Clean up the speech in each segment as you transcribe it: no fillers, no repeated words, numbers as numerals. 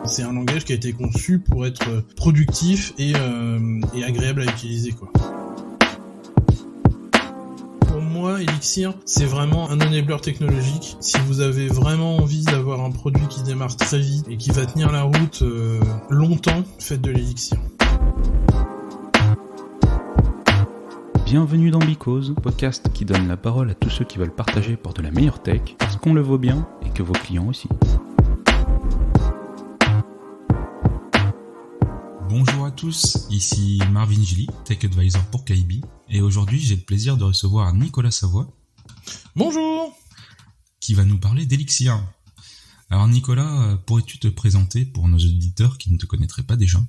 C'est un langage qui a été conçu pour être productif et agréable à utiliser, quoi. Pour moi, Elixir, c'est vraiment un enabler technologique. Si vous avez vraiment envie d'avoir un produit qui démarre très vite et qui va tenir la route longtemps, faites de l'Elixir. Bienvenue dans Because, podcast qui donne la parole à tous ceux qui veulent partager pour de la meilleure tech, parce qu'on le vaut bien et que vos clients aussi. Bonjour à tous, ici Marvin Gilly, Tech Advisor pour KIB, et aujourd'hui j'ai le plaisir de recevoir Nicolas Savoie. Bonjour. Qui va nous parler d'Elixir. Alors Nicolas, pourrais-tu te présenter pour nos auditeurs qui ne te connaîtraient pas déjà ?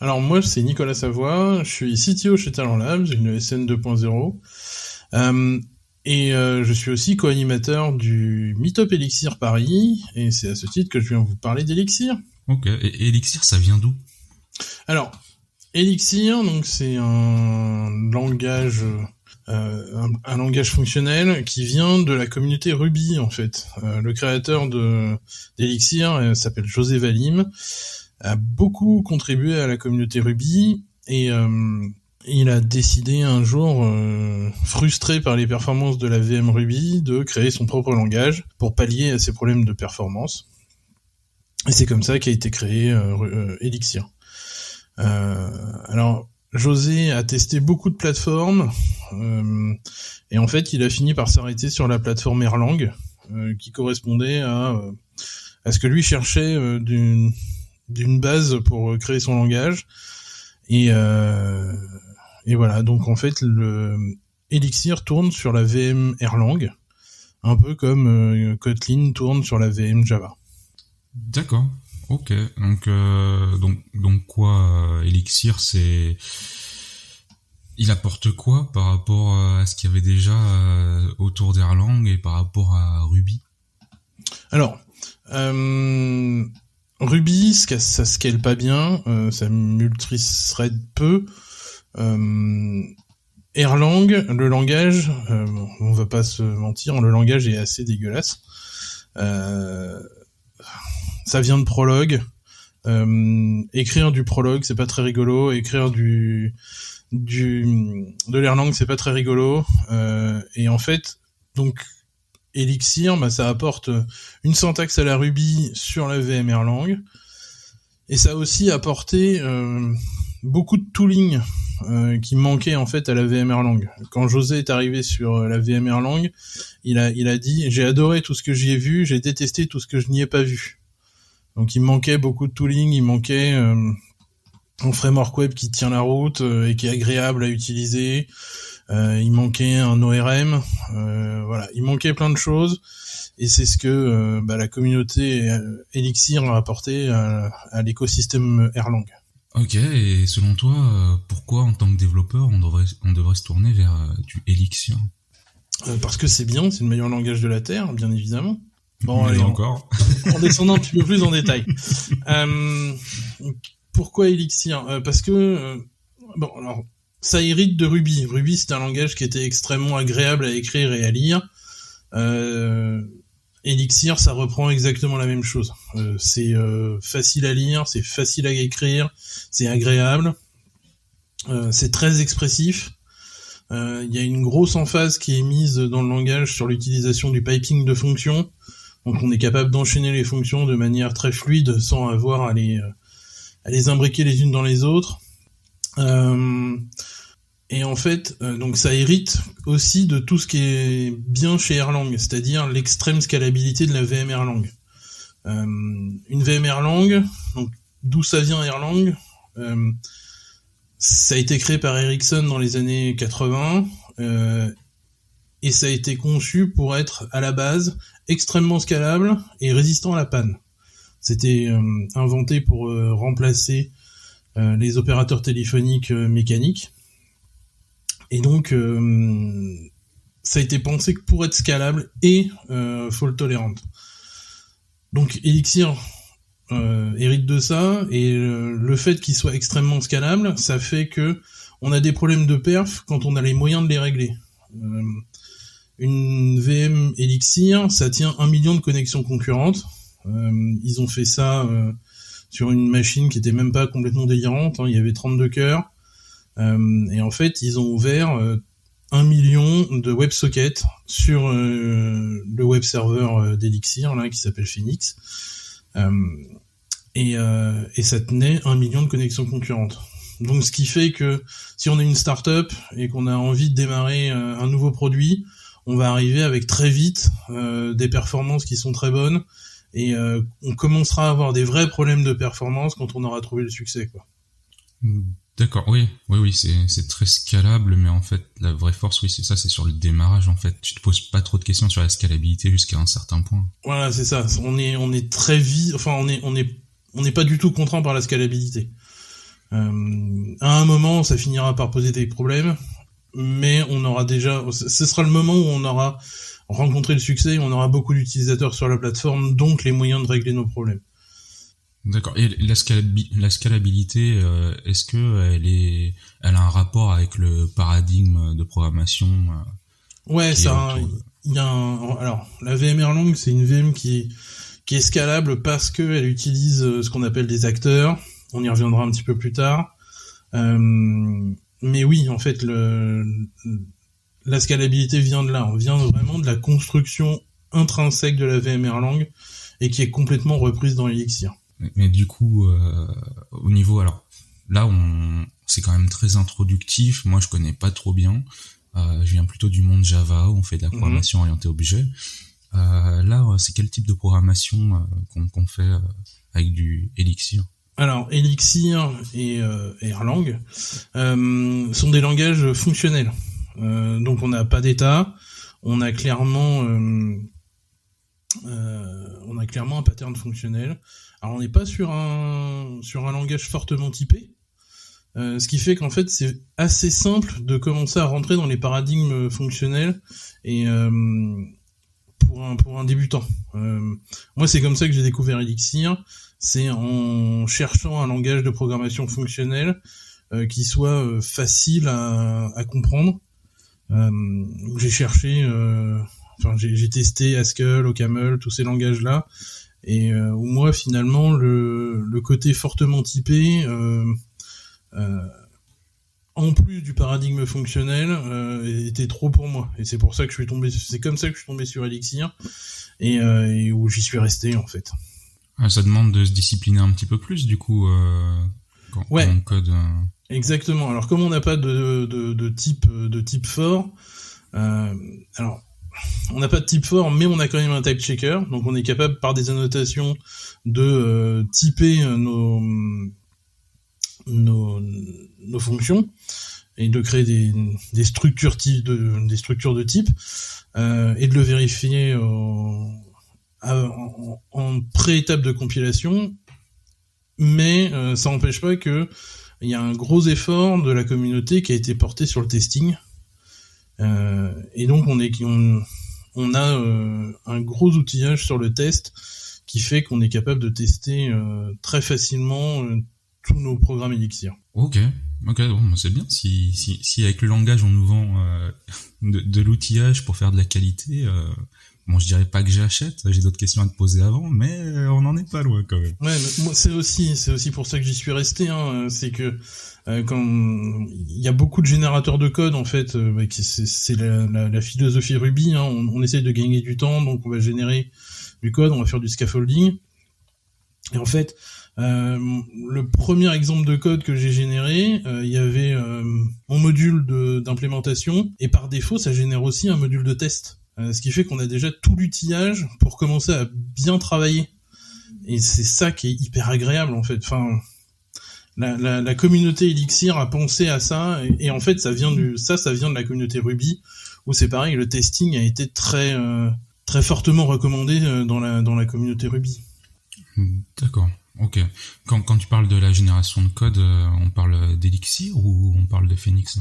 Alors moi c'est Nicolas Savoie, je suis CTO chez Talent Labs, une ESN 2.0, et je suis aussi co-animateur du Meetup Elixir Paris, et c'est à ce titre que je viens vous parler d'Elixir. Ok, et Elixir ça vient d'où ? Alors, Elixir, donc c'est un langage fonctionnel qui vient de la communauté Ruby en fait. Le créateur d'Elixir s'appelle José Valim, a beaucoup contribué à la communauté Ruby et il a décidé un jour, frustré par les performances de la VM Ruby, de créer son propre langage pour pallier à ses problèmes de performance. Et c'est comme ça qu'a été créé Elixir. Alors José a testé beaucoup de plateformes et en fait il a fini par s'arrêter sur la plateforme Erlang qui correspondait à ce que lui cherchait d'une base pour créer son langage et voilà, donc en fait le Elixir tourne sur la VM Erlang un peu comme Kotlin tourne sur la VM Java. D'accord. Ok, donc quoi, Elixir, il apporte quoi par rapport à ce qu'il y avait déjà autour d'Erlang et par rapport à Ruby ? Alors, Ruby, ça scale pas bien, ça multithread peu. Erlang, le langage, on va pas se mentir, le langage est assez dégueulasse. Ça vient de Prolog. Écrire du Prolog, c'est pas très rigolo. Écrire de l'Erlang, c'est pas très rigolo. Et en fait, donc Elixir, ça apporte une syntaxe à la Ruby sur la VM Erlang. Et ça a aussi apporté beaucoup de tooling qui manquait en fait à la VM Erlang. Quand José est arrivé sur la VM Erlang, il a dit « J'ai adoré tout ce que j'y ai vu, j'ai détesté tout ce que je n'y ai pas vu ». Donc il manquait beaucoup de tooling, il manquait un framework web qui tient la route et qui est agréable à utiliser. Il manquait un ORM, voilà, il manquait plein de choses. Et c'est ce que la communauté Elixir a apporté à l'écosystème Erlang. Ok, et selon toi, pourquoi en tant que développeur on devrait se tourner vers du Elixir ? Parce que c'est bien, c'est le meilleur langage de la Terre, bien évidemment. Bon, allez, encore. En descendant un petit peu plus en détail. Pourquoi Elixir ? Parce que alors ça hérite de Ruby. Ruby, c'est un langage qui était extrêmement agréable à écrire et à lire. Elixir, ça reprend exactement la même chose. C'est facile à lire, c'est facile à écrire, c'est agréable, c'est très expressif. Il y a une grosse emphase qui est mise dans le langage sur l'utilisation du piping de fonctions. Donc on est capable d'enchaîner les fonctions de manière très fluide sans avoir à les imbriquer les unes dans les autres. Et en fait, donc ça hérite aussi de tout ce qui est bien chez Erlang, c'est-à-dire l'extrême scalabilité de la VM Erlang. Une VM Erlang, donc d'où ça vient Erlang ? Ça a été créé par Ericsson dans les années 80 et ça a été conçu pour être à la base extrêmement scalable et résistant à la panne. C'était inventé pour remplacer les opérateurs téléphoniques mécaniques. Et donc, ça a été pensé que pour être scalable et fault tolérante. Donc, Elixir hérite de ça, et le fait qu'il soit extrêmement scalable, ça fait que on a des problèmes de perf quand on a les moyens de les régler. Une VM Elixir, ça tient 1 million de connexions concurrentes. Ils ont fait ça sur une machine qui était même pas complètement délirante, hein, il y avait 32 cœurs, et en fait ils ont ouvert 1 million de WebSockets sur le web serveur d'Elixir là qui s'appelle Phoenix, et ça tenait 1 million de connexions concurrentes. Donc ce qui fait que si on est une start-up et qu'on a envie de démarrer un nouveau produit, on va arriver avec très vite des performances qui sont très bonnes, et on commencera à avoir des vrais problèmes de performance quand on aura trouvé le succès, quoi. D'accord, oui, c'est très scalable, mais en fait, la vraie force, oui, c'est ça, c'est sur le démarrage, en fait. Tu te poses pas trop de questions sur la scalabilité jusqu'à un certain point. Voilà, c'est ça. On est très vite, enfin, on n'est pas du tout contraint par la scalabilité. À un moment, ça finira par poser des problèmes, mais ce sera le moment où on aura rencontré le succès, on aura beaucoup d'utilisateurs sur la plateforme, donc les moyens de régler nos problèmes. D'accord. Et la scalabilité, est-ce que elle a un rapport avec le paradigme de programmation Ouais, ça, alors, la VM Erlang, c'est une VM qui est scalable parce que elle utilise ce qu'on appelle des acteurs. On y reviendra un petit peu plus tard. Mais oui, en fait, la scalabilité vient de là. On vient vraiment de la construction intrinsèque de la VM Erlang et qui est complètement reprise dans Elixir. Mais du coup, au niveau, alors là, c'est quand même très introductif. Moi, je connais pas trop bien. Je viens plutôt du monde Java où on fait de la programmation orientée objet. Là, c'est quel type de programmation qu'on fait avec du Elixir? Alors, Elixir et Erlang sont des langages fonctionnels. Donc, on n'a pas d'état. On a clairement un pattern fonctionnel. Alors, on n'est pas sur un langage fortement typé. Ce qui fait qu'en fait, c'est assez simple de commencer à rentrer dans les paradigmes fonctionnels et pour un débutant. Moi, c'est comme ça que j'ai découvert Elixir. C'est en cherchant un langage de programmation fonctionnelle qui soit facile à comprendre. J'ai cherché, j'ai testé Haskell, OCaml, tous ces langages-là, et où moi, finalement, le côté fortement typé, en plus du paradigme fonctionnel, était trop pour moi. Et c'est comme ça que je suis tombé sur Elixir, et où j'y suis resté, en fait. Ça demande de se discipliner un petit peu plus, du coup, quand on code. Exactement. Alors, comme on n'a pas de type fort, alors, on n'a pas de type fort, mais on a quand même un type checker, donc on est capable, par des annotations, de typer nos fonctions et de créer des structures de type, et de le vérifier en pré-étape de compilation, mais ça n'empêche pas que il y a un gros effort de la communauté qui a été porté sur le testing, et donc on a un gros outillage sur le test qui fait qu'on est capable de tester très facilement tous nos programmes Elixir. Ok, bon, c'est bien. Si avec le langage on nous vend de l'outillage pour faire de la qualité, bon, je dirais pas que j'achète, j'ai d'autres questions à te poser avant, mais on n'en est pas loin quand même. Ouais, mais moi c'est aussi pour ça que j'y suis resté, hein, c'est que quand il y a beaucoup de générateurs de code, en fait, c'est la philosophie Ruby, hein, on essaye de gagner du temps, donc on va générer du code, on va faire du scaffolding, et en fait, le premier exemple de code que j'ai généré, il y avait mon module d'implémentation, et par défaut, ça génère aussi un module de test. Ce qui fait qu'on a déjà tout l'outillage pour commencer à bien travailler. Et c'est ça qui est hyper agréable, en fait. Enfin, la communauté Elixir a pensé à ça, et en fait, ça vient de la communauté Ruby, où c'est pareil, le testing a été très fortement recommandé dans la communauté Ruby. D'accord. Ok. Quand tu parles de la génération de code, on parle d'Elixir ou on parle de Phoenix?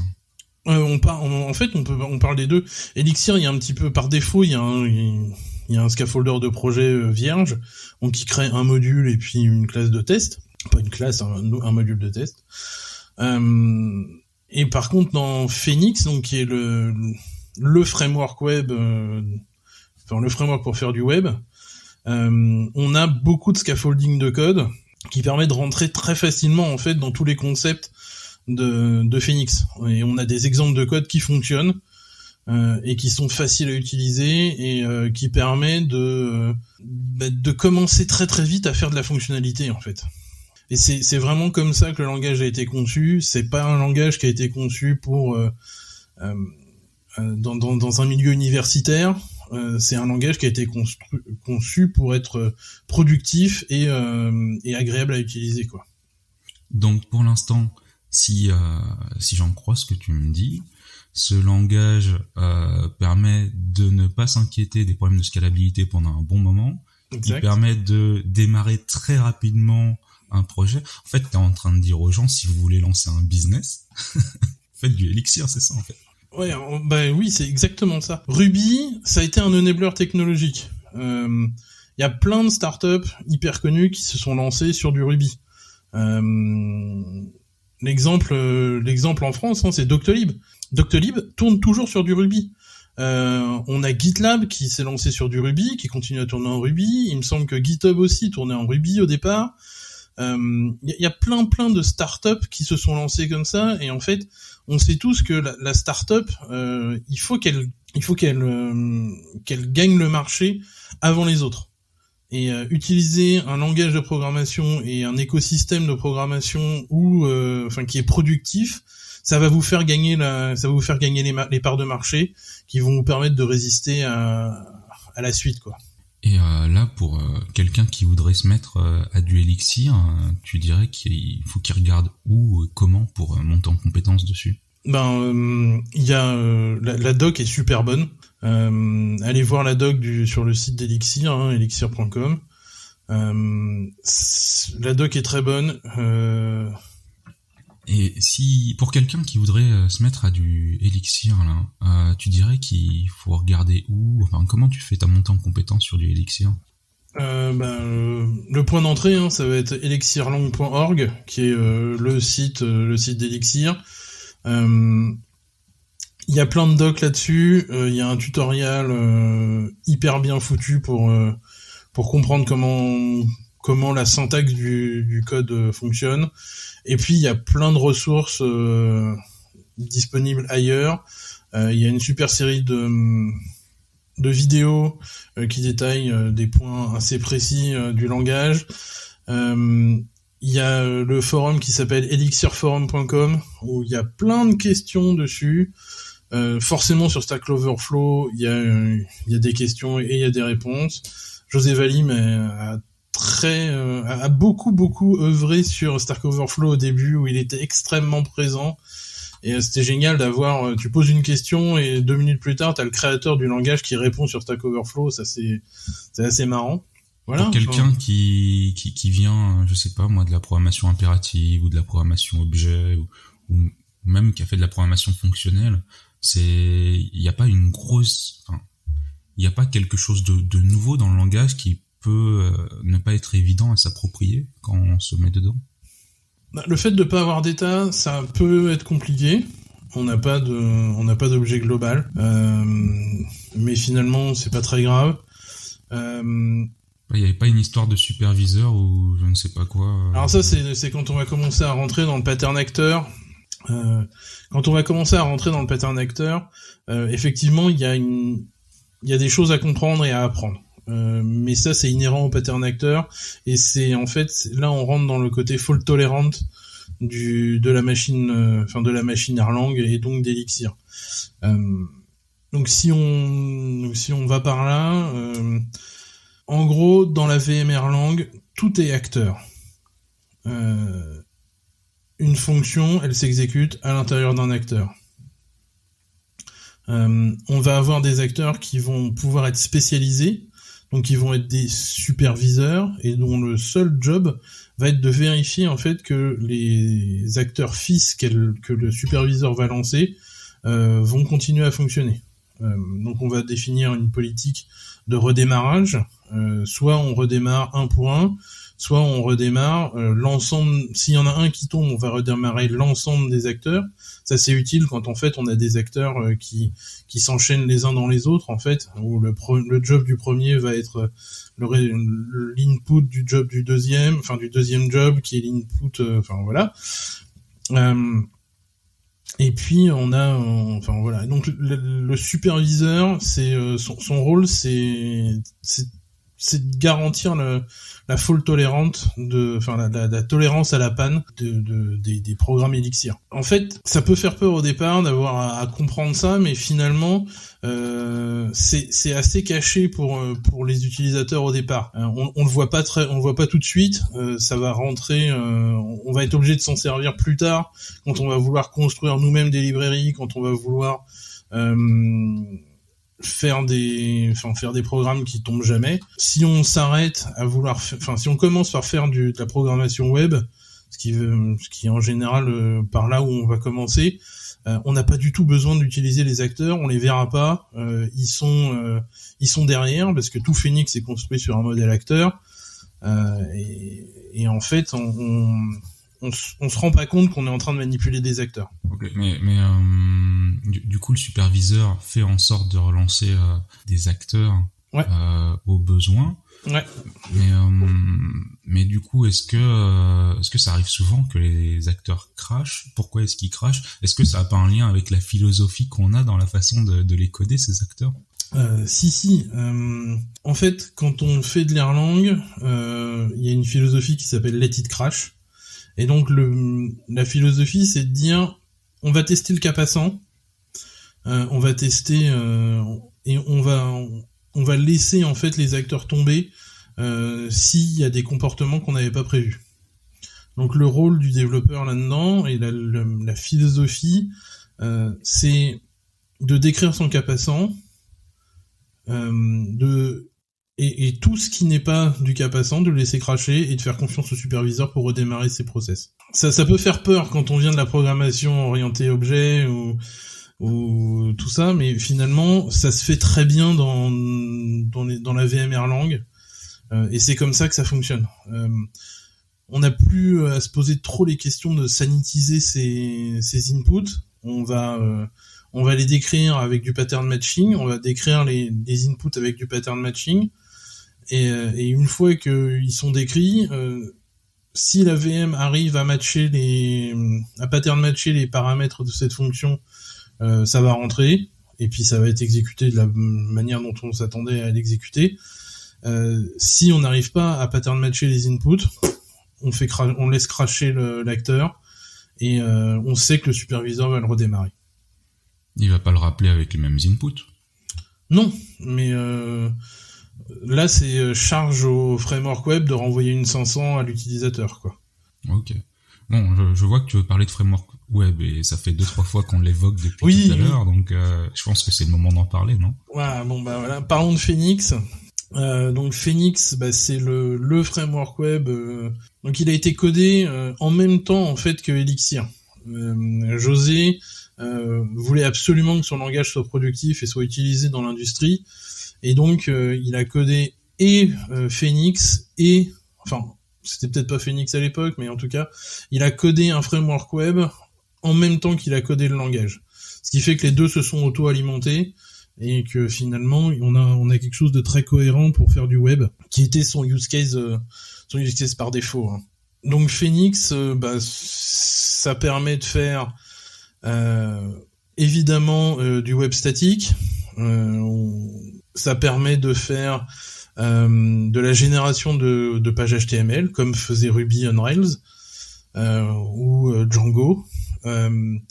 On parle des deux. Elixir, il y a un petit peu, par défaut, il y a un scaffolder de projet vierge, donc qui crée un module et puis une classe de test. Pas une classe, un module de test. Et par contre, dans Phoenix, donc qui est le framework web, le framework pour faire du web, on a beaucoup de scaffolding de code qui permet de rentrer très facilement en fait dans tous les concepts de Phoenix. Et on a des exemples de code qui fonctionnent et qui sont faciles à utiliser et qui permet de commencer très très vite à faire de la fonctionnalité en fait. Et c'est vraiment comme ça que le langage a été conçu. C'est pas un langage qui a été conçu pour dans un milieu universitaire. C'est un langage qui a été conçu pour être productif et agréable à utiliser, quoi. Donc pour l'instant, si j'en crois ce que tu me dis, ce langage permet de ne pas s'inquiéter des problèmes de scalabilité pendant un bon moment. Exact. Il permet de démarrer très rapidement un projet. En fait, t'es en train de dire aux gens, si vous voulez lancer un business, faites du Elixir, c'est ça en fait. Ouais, oui, c'est exactement ça. Ruby, ça a été un enabler technologique. Il y a plein de startups hyper connues qui se sont lancées sur du Ruby. L'exemple en France, hein, c'est Doctolib. Doctolib tourne toujours sur du Ruby. On a GitLab qui s'est lancé sur du Ruby, qui continue à tourner en Ruby. Il me semble que GitHub aussi tournait en Ruby au départ. Y a plein de startups qui se sont lancées comme ça, et en fait, on sait tous que la startup, il faut qu'elle gagne le marché avant les autres. Et utiliser un langage de programmation et un écosystème de programmation qui est productif, ça va vous faire gagner les parts de marché qui vont vous permettre de résister à la suite, quoi. Et là, pour quelqu'un qui voudrait se mettre à du Elixir, tu dirais qu'il faut qu'il regarde où, comment pour monter en compétence dessus? Il y a la doc est super bonne. Allez voir la doc sur le site d'Elixir, hein, elixir.com. La doc est très bonne. Et si pour quelqu'un qui voudrait se mettre à du Elixir, là, tu dirais qu'il faut regarder où, enfin comment tu fais ta montée en compétence sur du Elixir? Le point d'entrée, hein, ça va être elixirlang.org, qui est le site d'Elixir. Il y a plein de docs là-dessus. Il y a un tutoriel hyper bien foutu pour comprendre comment la syntaxe du code fonctionne. Et puis il y a plein de ressources disponibles ailleurs. Il y a une super série de vidéos qui détaillent des points assez précis du langage. Il y a le forum qui s'appelle elixirforum.com où il y a plein de questions dessus. Forcément sur Stack Overflow, il y a des questions et il y a des réponses. José Valim a beaucoup œuvré sur Stack Overflow au début où il était extrêmement présent. Et c'était génial d'avoir, tu poses une question et 2 minutes plus tard, t'as le créateur du langage qui répond sur Stack Overflow. Ça, c'est assez marrant. Voilà. Pour quelqu'un qui vient, je sais pas moi, de la programmation impérative ou de la programmation objet ou même qui a fait de la programmation fonctionnelle, il y a pas quelque chose de nouveau dans le langage qui peut ne pas être évident à s'approprier quand on se met dedans. Le fait de pas avoir d'état, ça peut être compliqué. On n'a pas d'objet global, mais finalement c'est pas très grave. Il n'y avait pas une histoire de superviseur ou je ne sais pas quoi. Alors ça c'est quand on va commencer à rentrer dans le pattern acteur. Quand on va commencer à rentrer dans le pattern acteur, effectivement il y a des choses à comprendre et à apprendre. Mais ça c'est inhérent au pattern acteur et c'est en fait là on rentre dans le côté fault tolerant de la machine Erlang et donc d'Elixir. Donc si on va par là, en gros dans la VM Erlang tout est acteur. Une fonction elle s'exécute à l'intérieur d'un acteur. On va avoir des acteurs qui vont pouvoir être spécialisés, donc ils vont être des superviseurs et dont le seul job va être de vérifier en fait que les acteurs fils que le superviseur va lancer vont continuer à fonctionner. Donc on va définir une politique de redémarrage, soit on redémarre un pour un, soit on redémarre l'ensemble. S'il y en a un qui tombe, on va redémarrer l'ensemble des acteurs. Ça c'est utile quand en fait on a des acteurs qui s'enchaînent les uns dans les autres en fait, où le job du premier va être l'input du job du deuxième job qui est l'input, voilà. Et puis on a, voilà. Donc le superviseur, c'est son rôle, c'est de garantir la fault tolérante la tolérance à la panne des programmes Elixir. En fait, ça peut faire peur au départ d'avoir à comprendre ça, mais finalement, c'est assez caché pour les utilisateurs au départ. On le voit pas tout de suite. Ça va rentrer. On va être obligé de s'en servir plus tard quand on va vouloir construire nous-mêmes des librairies, quand on va vouloir faire des programmes qui tombent jamais. Si on s'arrête à vouloir, si on commence par faire de la programmation web, ce qui est en général par là où on va commencer, on n'a pas du tout besoin d'utiliser les acteurs, on les verra pas, ils sont derrière parce que tout Phoenix est construit sur un modèle acteur, et en fait on se rend pas compte qu'on est en train de manipuler des acteurs. Okay, mais du coup le superviseur fait en sorte de relancer des acteurs au besoin. Ouais. Mais du coup est-ce que ça arrive souvent que les acteurs crashent? Pourquoi est-ce qu'ils crashent? Est-ce que ça a pas un lien avec la philosophie qu'on a dans la façon de les coder, ces acteurs? Si. En fait, quand on fait de l'Erlang, il y a une philosophie qui s'appelle Let It Crash. Et donc la philosophie, c'est de dire, on va tester le cas passant, on va tester et on va laisser en fait les acteurs tomber s'il y a des comportements qu'on n'avait pas prévus. Donc le rôle du développeur là-dedans et la philosophie, c'est de décrire son cas passant, et tout ce qui n'est pas du cas passant, de le laisser cracher et de faire confiance au superviseur pour redémarrer ses process. Ça peut faire peur quand on vient de la programmation orientée objet ou tout ça, mais finalement, ça se fait très bien dans la VM Erlang, et c'est comme ça que ça fonctionne. On n'a plus à se poser trop les questions de sanitiser ces inputs. On va les décrire avec du pattern matching, on va décrire les inputs avec du pattern matching, et une fois qu'ils sont décrits, si la VM arrive à pattern matcher les paramètres de cette fonction, ça va rentrer, et puis ça va être exécuté de la manière dont on s'attendait à l'exécuter. Si on n'arrive pas à pattern matcher les inputs, on laisse crasher l'acteur, et on sait que le superviseur va le redémarrer. Il va pas le rappeler avec les mêmes inputs? Non, mais là c'est charge au framework web de renvoyer une 500 à l'utilisateur, quoi. Ok. Bon, je vois que tu veux parler de framework web et ça fait 2-3 fois qu'on l'évoque depuis tout à l'heure, donc je pense que c'est le moment d'en parler, non? Ouais, voilà. Parlons de Phoenix. Donc Phoenix, c'est le framework web. Donc il a été codé en même temps en fait que Elixir. José voulait absolument que son langage soit productif et soit utilisé dans l'industrie, et donc il a codé Phoenix c'était peut-être pas Phoenix à l'époque, mais en tout cas il a codé un framework web en même temps qu'il a codé le langage, ce qui fait que les deux se sont auto-alimentés et que finalement on a quelque chose de très cohérent pour faire du web, qui était son use case par défaut, hein. Donc Phoenix, ça permet de faire évidemment du web statique, ça permet de faire de la génération de pages HTML comme faisait Ruby on Rails ou Django. Comme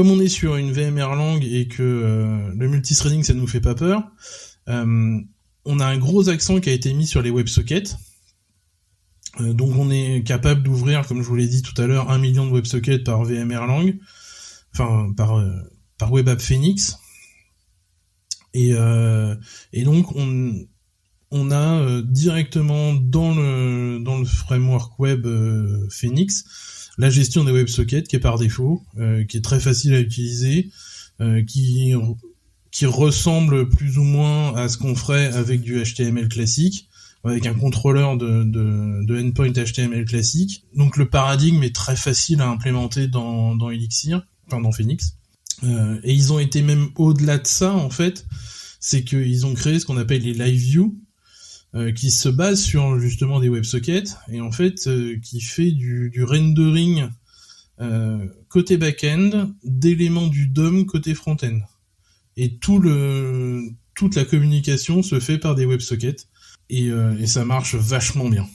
on est sur une VM Erlang et que le multithreading ça nous fait pas peur, on a un gros accent qui a été mis sur les WebSockets. Donc on est capable d'ouvrir, comme je vous l'ai dit tout à l'heure, 1 million de WebSockets par VM Erlang, par Web App Phoenix. Et donc on a directement dans le framework web Phoenix la gestion des WebSockets qui est par défaut, qui est très facile à utiliser, qui ressemble plus ou moins à ce qu'on ferait avec du HTML classique, avec un contrôleur de endpoint HTML classique. Donc le paradigme est très facile à implémenter dans Elixir, dans Phoenix. Et ils ont été même au-delà de ça, en fait, c'est qu'ils ont créé ce qu'on appelle les live views. qui se base sur justement des WebSockets et en fait qui fait du rendering côté back-end d'éléments du DOM côté front-end. Et toute la communication se fait par des WebSockets et ça marche vachement bien.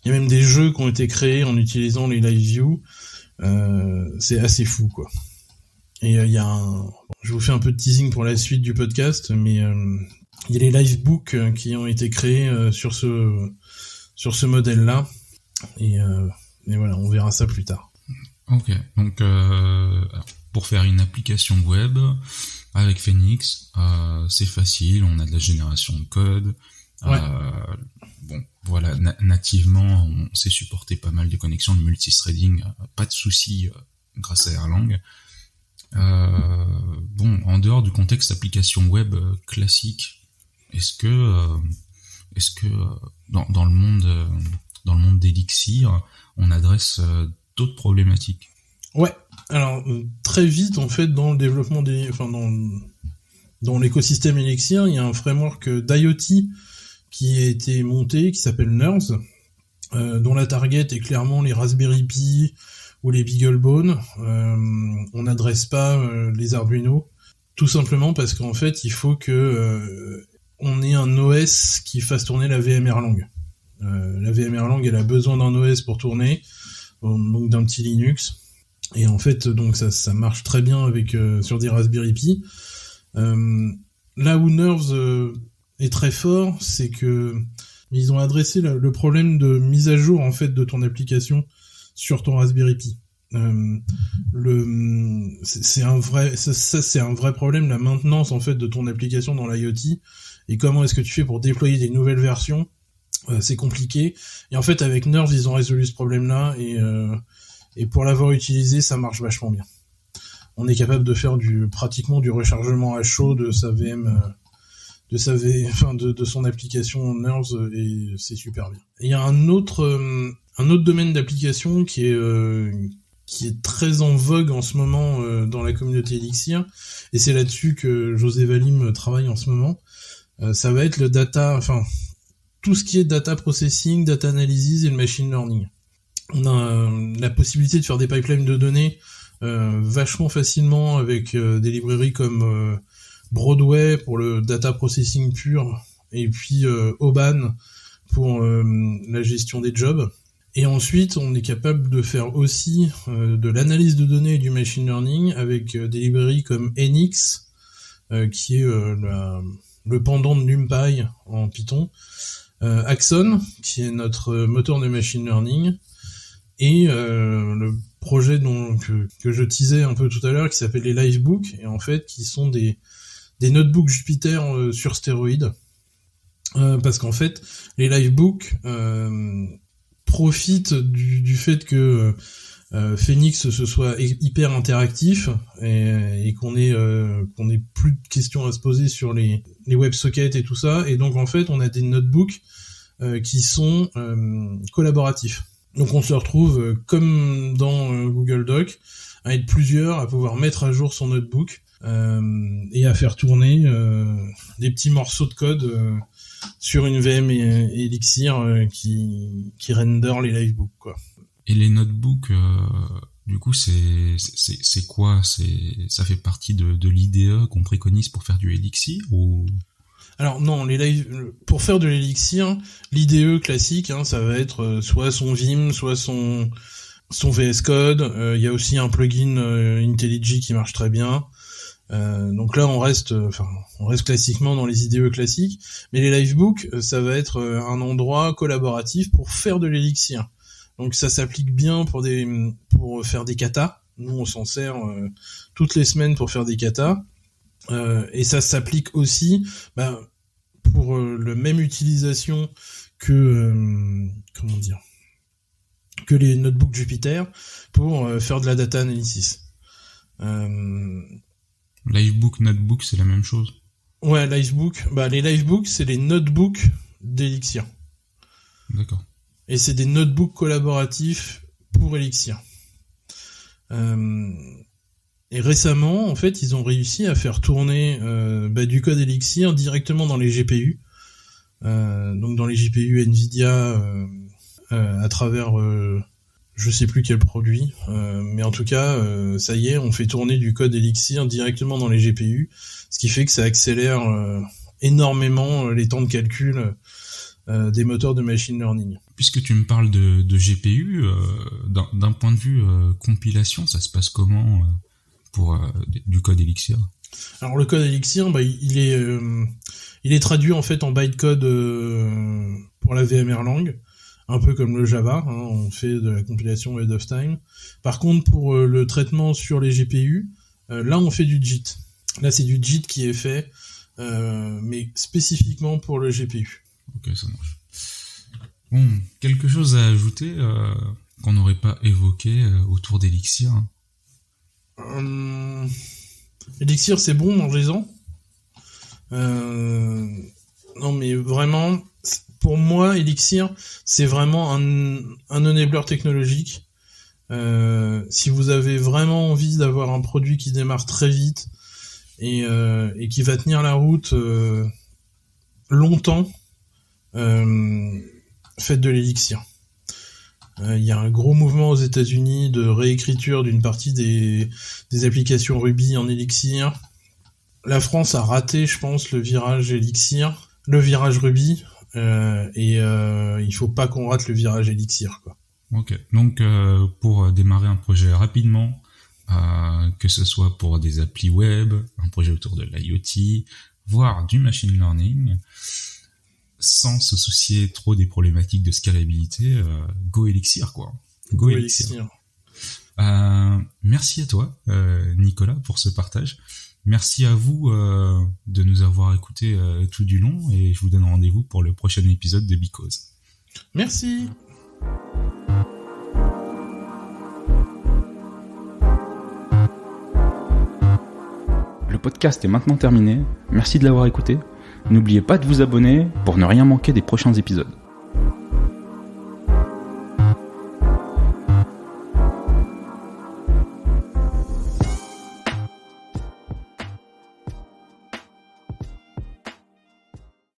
Il y a même des jeux qui ont été créés en utilisant les live view. C'est assez fou, quoi. Et je vous fais un peu de teasing pour la suite du podcast, mais il y a les livebooks qui ont été créés sur ce modèle-là, et voilà, on verra ça plus tard. Ok, donc pour faire une application web avec Phoenix, c'est facile, on a de la génération de code. Ouais. Bon, voilà, nativement, on sait supporter pas mal de connexions, le multithreading, pas de souci grâce à Erlang. Bon, en dehors du contexte application web classique, est-ce que dans le monde d'Elixir, on adresse d'autres problématiques? Ouais. Alors très vite en fait dans le développement dans l'écosystème Elixir, il y a un framework d'IoT qui a été monté, qui s'appelle Nerves, dont la target est clairement les Raspberry Pi ou les BeagleBone. On n'adresse pas les Arduino, tout simplement parce qu'en fait, il faut que on ait un OS qui fasse tourner la VM Erlang. La VM Erlang, elle a besoin d'un OS pour tourner, donc d'un petit Linux. Et en fait, donc ça marche très bien avec sur des Raspberry Pi. Là où Nerves est très fort, c'est que ils ont adressé le problème de mise à jour en fait de ton application sur ton Raspberry Pi. C'est un vrai problème, la maintenance en fait de ton application dans l'IoT, et comment est-ce que tu fais pour déployer des nouvelles versions, c'est compliqué. Et en fait avec Nerves ils ont résolu ce problème-là, et pour l'avoir utilisé ça marche vachement bien. On est capable de faire pratiquement du rechargement à chaud de sa VM, de son application Nerves, et c'est super bien. Et il y a un autre domaine d'application qui est très en vogue en ce moment dans la communauté Elixir, et c'est là-dessus que José Valim travaille en ce moment. Ça va être tout ce qui est data processing, data analysis et le machine learning. On a la possibilité de faire des pipelines de données vachement facilement avec des librairies comme Broadway pour le data processing pur, et puis Oban pour la gestion des jobs. Et ensuite, on est capable de faire aussi de l'analyse de données et du machine learning avec des librairies comme NX, qui est le pendant de NumPy en Python, Axon, qui est notre moteur de machine learning, et le projet que je teasais un peu tout à l'heure, qui s'appelle les Livebooks, et en fait, qui sont des notebooks Jupyter sur stéroïdes, parce qu'en fait, les Livebooks profitent du fait que Phoenix ce soit hyper interactif, et qu'on ait plus de questions à se poser sur les WebSockets et tout ça, et donc en fait, on a des notebooks qui sont collaboratifs. Donc on se retrouve comme dans Google Doc, à être plusieurs, à pouvoir mettre à jour son notebook, et à faire tourner des petits morceaux de code sur une VM Elixir qui render les livebooks, quoi. Et les notebooks, du coup, c'est quoi? Ça fait partie de l'IDE qu'on préconise pour faire du Elixir, ou? Alors non, pour faire de l'Elixir, l'IDE classique, ça va être soit son Vim, soit son VS Code. Il y a aussi un plugin IntelliJ qui marche très bien. Donc là, on reste classiquement dans les IDE classiques. Mais les livebooks, ça va être un endroit collaboratif pour faire de l'Elixir. Donc ça s'applique bien pour faire des katas. Nous, on s'en sert toutes les semaines pour faire des katas. Et ça s'applique aussi pour la même utilisation que les notebooks Jupyter pour faire de la data analysis. Livebook, notebook, c'est la même chose? Ouais, livebook. Les livebooks, c'est les notebooks d'Elixir. D'accord. Et c'est des notebooks collaboratifs pour Elixir. Et récemment, en fait, ils ont réussi à faire tourner du code Elixir directement dans les GPU. donc dans les GPU Nvidia à travers je sais plus quel produit, mais en tout cas ça y est, on fait tourner du code Elixir directement dans les GPU, ce qui fait que ça accélère énormément les temps de calcul des moteurs de machine learning. Puisque tu me parles de GPU, d'un point de vue compilation, ça se passe comment pour du code Elixir? Alors le code Elixir, il est traduit en fait en bytecode pour la VMRlang, un peu comme le Java, on fait de la compilation ahead of time. Par contre, pour le traitement sur les GPU, là on fait du JIT. Là c'est du JIT qui est fait, mais spécifiquement pour le GPU. Ok, ça marche. Bon, quelque chose à ajouter qu'on n'aurait pas évoqué autour d'Elixir? Elixir c'est bon, mangez-en. Non mais vraiment, pour moi Elixir c'est vraiment un enabler technologique. Si vous avez vraiment envie d'avoir un produit qui démarre très vite et qui va tenir la route longtemps, faites de l'Elixir. Il y a un gros mouvement aux États-Unis de réécriture d'une partie des applications Ruby en Elixir. La France a raté, je pense, le virage Elixir, le virage Ruby, et il faut pas qu'on rate le virage Elixir, quoi. Ok, donc pour démarrer un projet rapidement, que ce soit pour des applis web, un projet autour de l'IoT, voire du machine learning, sans se soucier trop des problématiques de scalabilité, go Elixir, quoi. Go Elixir. Merci à toi, Nicolas, pour ce partage. Merci à vous de nous avoir écoutés tout du long, et je vous donne rendez-vous pour le prochain épisode de Because. Merci. Le podcast est maintenant terminé. Merci de l'avoir écouté. N'oubliez pas de vous abonner pour ne rien manquer des prochains épisodes.